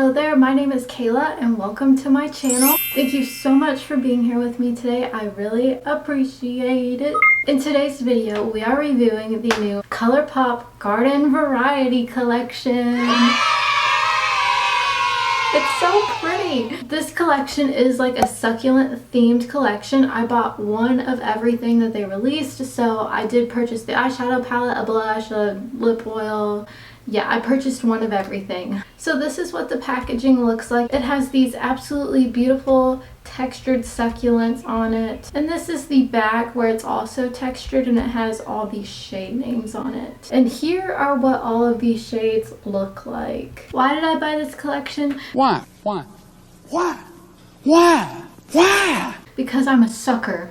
Hello there, my name is Kayla and welcome to my channel. Thank you so much for being here with me today. I really appreciate it. In today's video, we are reviewing the new Colourpop Garden Variety Collection. It's so pretty. This collection is like a succulent themed collection. I bought one of everything that they released. So I did purchase the eyeshadow palette, a blush, a lip oil. Yeah, I purchased one of everything. So this is what the packaging looks like. It has these absolutely beautiful textured succulents on it. And this is the back where it's also textured and it has all these shade names on it. And here are what all of these shades look like. Why did I buy this collection? Why? Because I'm a sucker.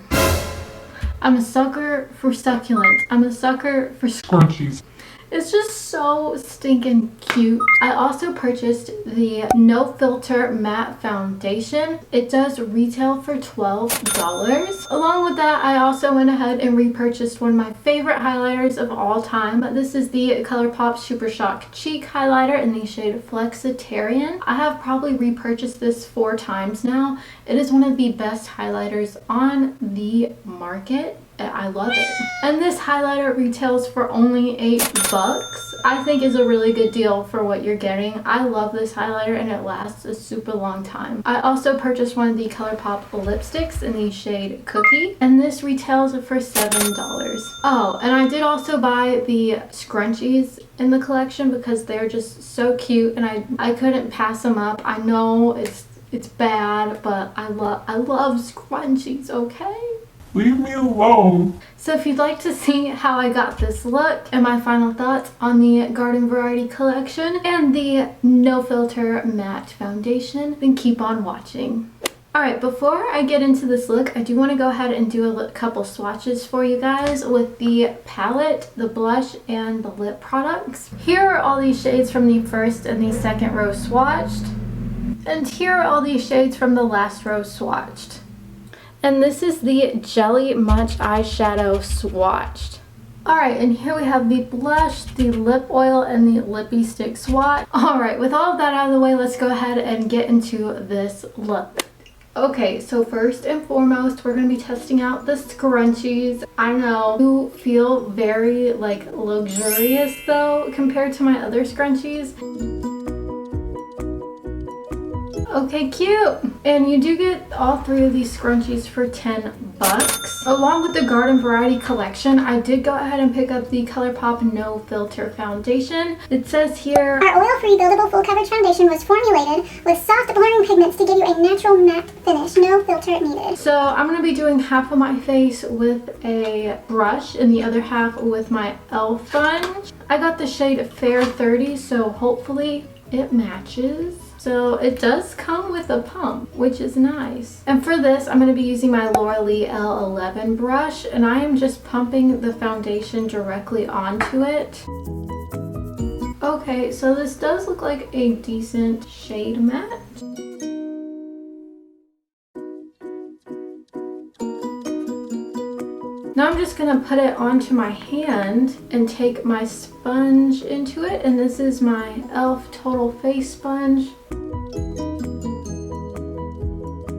I'm a sucker for succulents. I'm a sucker for scrunchies. It's just so stinking cute. I also purchased the No Filter Matte Foundation. It does retail for $12. Along with that, I also went ahead and repurchased one of my favorite highlighters of all time. This is the Colourpop Super Shock Cheek Highlighter in the shade Flexitarian. I have probably repurchased this 4 times now. It is one of the best highlighters on the market. I love it. And this highlighter retails for only $8. I think is a really good deal for what you're getting. I love this highlighter and it lasts a super long time. I also purchased one of the Colourpop lipsticks in the shade Cookie, and this retails for $7. Oh, and I did also buy the scrunchies in the collection because they're just so cute and I couldn't pass them up. I know it's bad, but I love scrunchies, okay? Leave me alone. So if you'd like to see how I got this look and my final thoughts on the Garden Variety Collection and the No Filter Matte Foundation, then keep on watching. Alright, before I get into this look, I do want to go ahead and do a couple swatches for you guys with the palette, the blush, and the lip products. Here are all these shades from the first and the second row swatched. And here are all these shades from the last row swatched. And this is the Jelly Munch eyeshadow swatched. Alright, and here we have the blush, the lip oil, and the Lippie stick swatch. Alright, with all of that out of the way, let's go ahead and get into this look. Okay, so first and foremost, we're going to be testing out the scrunchies. I know you feel very like luxurious though compared to my other scrunchies. Okay, cute! And you do get all 3 of these scrunchies for $10. Along with the Garden Variety Collection, I did go ahead and pick up the Colourpop No Filter Foundation. It says here, our oil-free buildable full coverage foundation was formulated with soft blurring pigments to give you a natural matte finish. No filter needed. So I'm going to be doing half of my face with a brush and the other half with my e.l.f. sponge. I got the shade Fair 30, so hopefully it matches. So it does come with a pump, which is nice. And for this, I'm going to be using my L11 brush, and I am just pumping the foundation directly onto it. Okay, so this does look like a decent shade match. Now I'm just going to put it onto my hand and take my sponge into it, and this is my e.l.f. Total Face Sponge.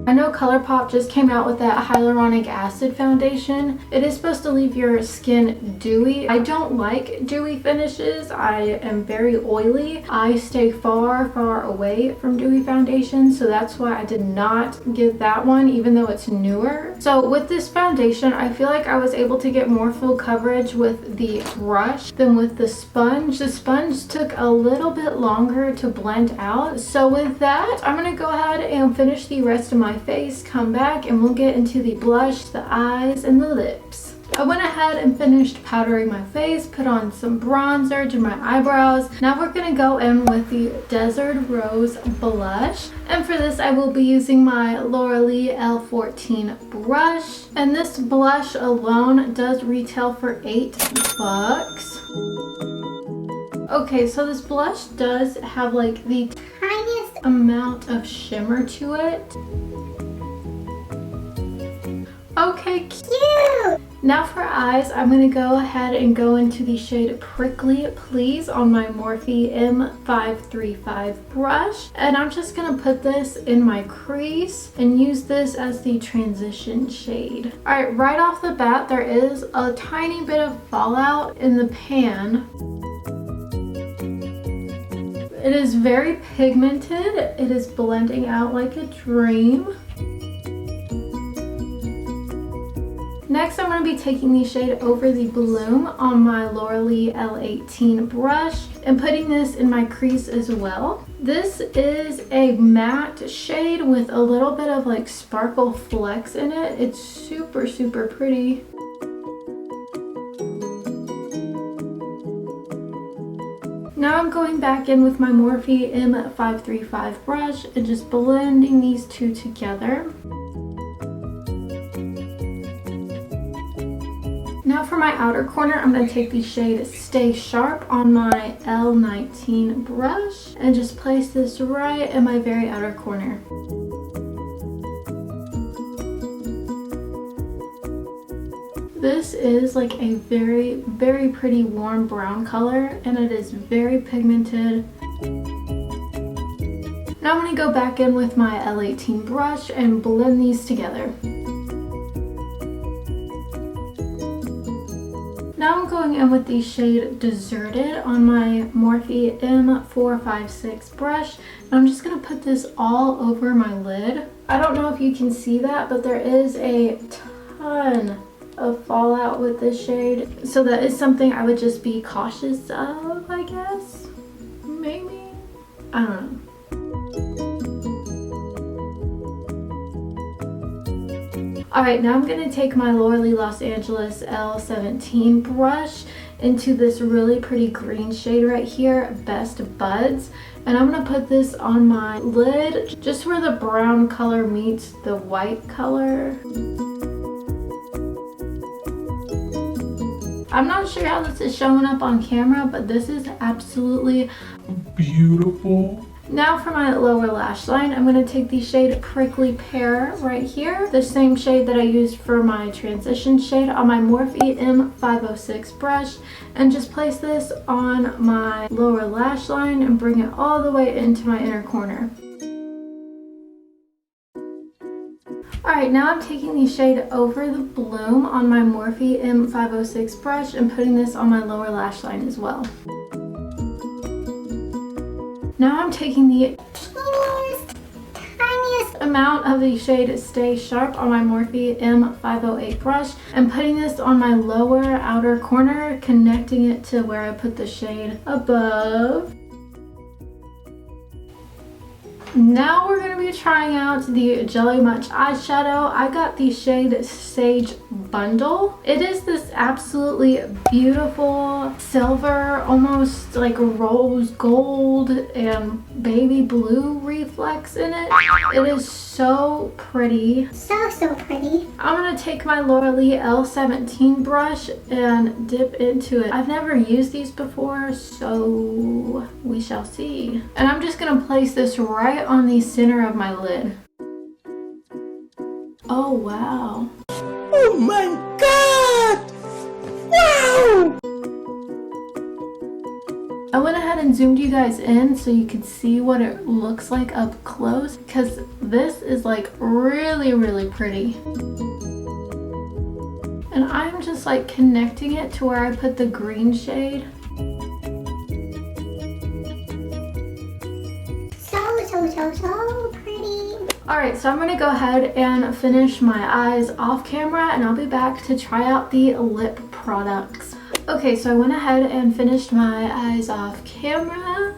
I know Colourpop just came out with that hyaluronic acid foundation. It is supposed to leave your skin dewy. I don't like dewy finishes. I am very oily. I stay far away from dewy foundation, so that's why I did not get that one even though it's newer. So with this foundation, I feel like I was able to get more full coverage with the brush than with the sponge. The sponge took a little bit longer to blend out. So with that, I'm going to go ahead and finish the rest of my face, come back, and we'll get into the blush, the eyes, and the lips. I went ahead and finished powdering my face, put on some bronzer, did my eyebrows. Now we're going to go in with the Desert Rose blush. And for this, I will be using my L'Oreal L14 brush. And this blush alone does retail for $8. Okay, so this blush does have like the tiniest amount of shimmer to it. Okay, cute! Now for eyes, I'm going to go ahead and go into the shade Prickly Please on my Morphe M535 brush. And I'm just going to put this in my crease and use this as the transition shade. Alright, right off the bat, there is a tiny bit of fallout in the pan. It is very pigmented. It is blending out like a dream. Next, I'm going to be taking the shade Over the Bloom on my Lauralee L18 brush and putting this in my crease as well. This is a matte shade with a little bit of like sparkle flecks in it. It's super, super pretty. Now I'm going back in with my Morphe M535 brush and just blending these two together. Now for my outer corner, I'm going to take the shade Stay Sharp on my L19 brush and just place this right in my very outer corner. This is like a very, very pretty warm brown color and it is very pigmented. Now I'm going to go back in with my L18 brush and blend these together. Now I'm going in with the shade Deserted on my Morphe M456 brush. And I'm just going to put this all over my lid. I don't know if you can see that, but there is a ton of fallout with this shade. So that is something I would just be cautious of, I guess. Maybe? I don't know. Alright, now I'm going to take my Lauralee Los Angeles L17 brush into this really pretty green shade right here, Best Buds. And I'm going to put this on my lid, just where the brown color meets the white color. I'm not sure how this is showing up on camera, but this is absolutely beautiful. Now for my lower lash line, I'm going to take the shade Prickly Pear right here, the same shade that I used for my transition shade on my Morphe M506 brush, and just place this on my lower lash line and bring it all the way into my inner corner. Alright, now I'm taking the shade Over the Bloom on my Morphe M506 brush and putting this on my lower lash line as well. Now I'm taking the tiniest amount of the shade Stay Sharp on my Morphe M508 brush and putting this on my lower outer corner, connecting it to where I put the shade above. Now we're going to be trying out the Jelly Munch eyeshadow. I got the shade Sage Bundle. It is this absolutely beautiful silver, almost like rose gold and baby blue reflex in it. It is so pretty. So pretty. I'm going to take my Lauralee L17 brush and dip into it. I've never used these before, so we shall see. And I'm just going to place this right on the center of my lid. Oh wow. Oh my god! Wow! I went ahead and zoomed you guys in so you could see what it looks like up close, because this is like really, really pretty. And I'm just like connecting it to where I put the green shade. So pretty. Alright, so I'm going to go ahead and finish my eyes off camera and I'll be back to try out the lip products. Okay, so I went ahead and finished my eyes off camera.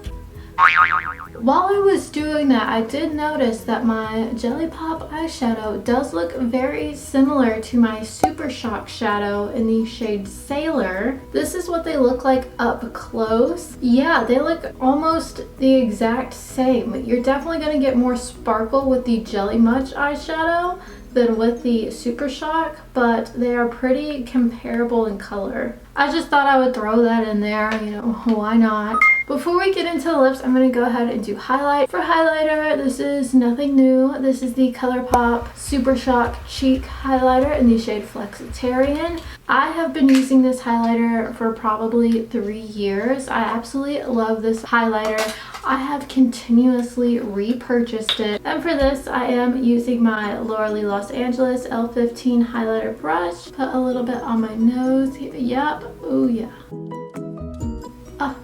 While I was doing that, I did notice that my Jelly Pop eyeshadow does look very similar to my Super Shock shadow in the shade Sailor. This is what they look like up close. Yeah, they look almost the exact same. You're definitely going to get more sparkle with the Jelly Munch eyeshadow than with the Super Shock, but they are pretty comparable in color. I just thought I would throw that in there, you know, why not? Before we get into the lips, I'm going to go ahead and do highlight. For highlighter, this is nothing new. This is the Colourpop Super Shock Cheek Highlighter in the shade Flexitarian. I have been using this highlighter for probably 3 years. I absolutely love this highlighter. I have continuously repurchased it. And for this, I am using my Los Angeles L15 highlighter brush. Put a little bit on my nose. Yep. Oh yeah.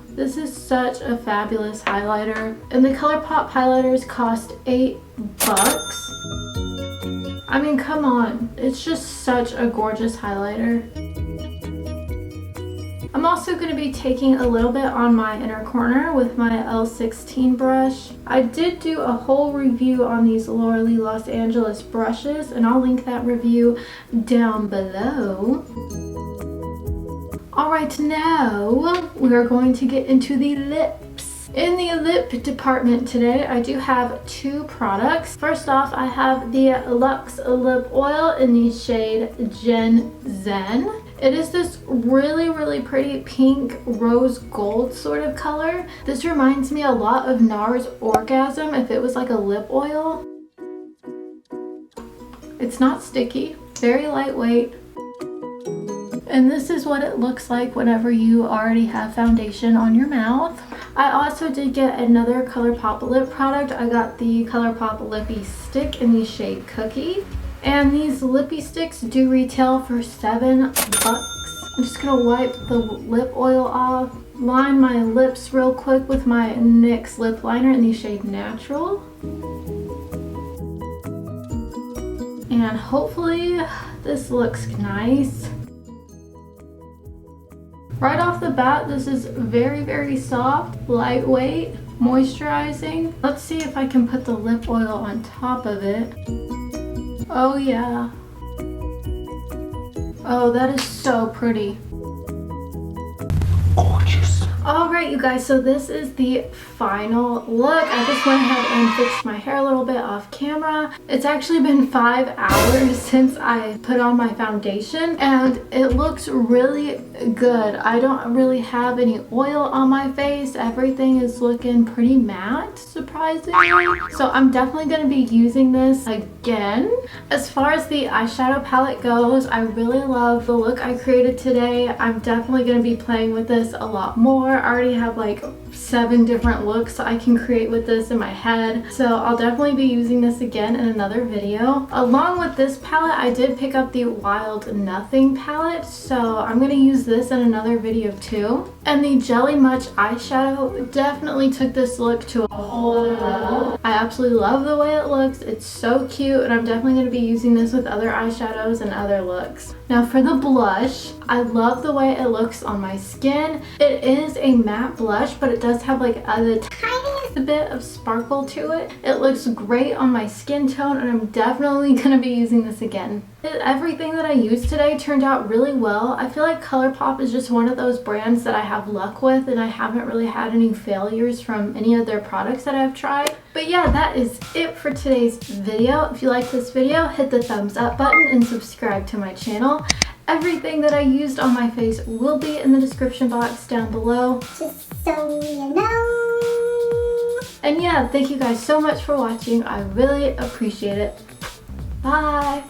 This is such a fabulous highlighter. And the Colourpop highlighters cost $8. I mean, come on. It's just such a gorgeous highlighter. I'm also going to be taking a little bit on my inner corner with my L16 brush. I did do a whole review on these Los Angeles brushes, and I'll link that review down below. Alright, now we are going to get into the lips. In the lip department today, I do have 2 products. First off, I have the Luxe Lip Oil in the shade Gen Zen. It is this really pretty pink rose gold sort of color. This reminds me a lot of NARS Orgasm if it was like a lip oil. It's not sticky, very lightweight. And this is what it looks like whenever you already have foundation on your mouth. I also did get another Colourpop lip product. I got the Colourpop Lippie stick in the shade Cookie. And these Lippie sticks do retail for $7. I'm just gonna wipe the lip oil off, line my lips real quick with my NYX lip liner in the shade Natural. And hopefully this looks nice. Right off the bat, this is very soft, lightweight, moisturizing. Let's see if I can put the lip oil on top of it. Oh yeah. Oh, that is so pretty. Gorgeous. Alright you guys, so this is the final look. I just went ahead and fixed my hair a little bit off camera. It's actually been 5 hours since I put on my foundation and it looks really good. I don't really have any oil on my face. Everything is looking pretty matte, surprisingly. So I'm definitely going to be using this again. As far as the eyeshadow palette goes, I really love the look I created today. I'm definitely going to be playing with this a lot more. I already have like 7 different looks I can create with this in my head, so I'll definitely be using this again in another video. Along with this palette, I did pick up the Wild Nothing palette, so I'm going to use this in another video too. And the Jelly Much eyeshadow definitely took this look to a whole other level. I absolutely love the way it looks. It's so cute, and I'm definitely going to be using this with other eyeshadows and other looks. Now for the blush, I love the way it looks on my skin. It is a matte blush, but it does have like a tiniest bit of sparkle to it. It looks great on my skin tone, and I'm definitely going to be using this again. Everything that I used today turned out really well. I feel like Colourpop is just one of those brands that I have luck with, and I haven't really had any failures from any of their products that I've tried. But yeah, that is it for today's video. If you like this video, hit the thumbs up button and subscribe to my channel. Everything that I used on my face will be in the description box down below. Just so you know. And yeah, thank you guys so much for watching. I really appreciate it. Bye!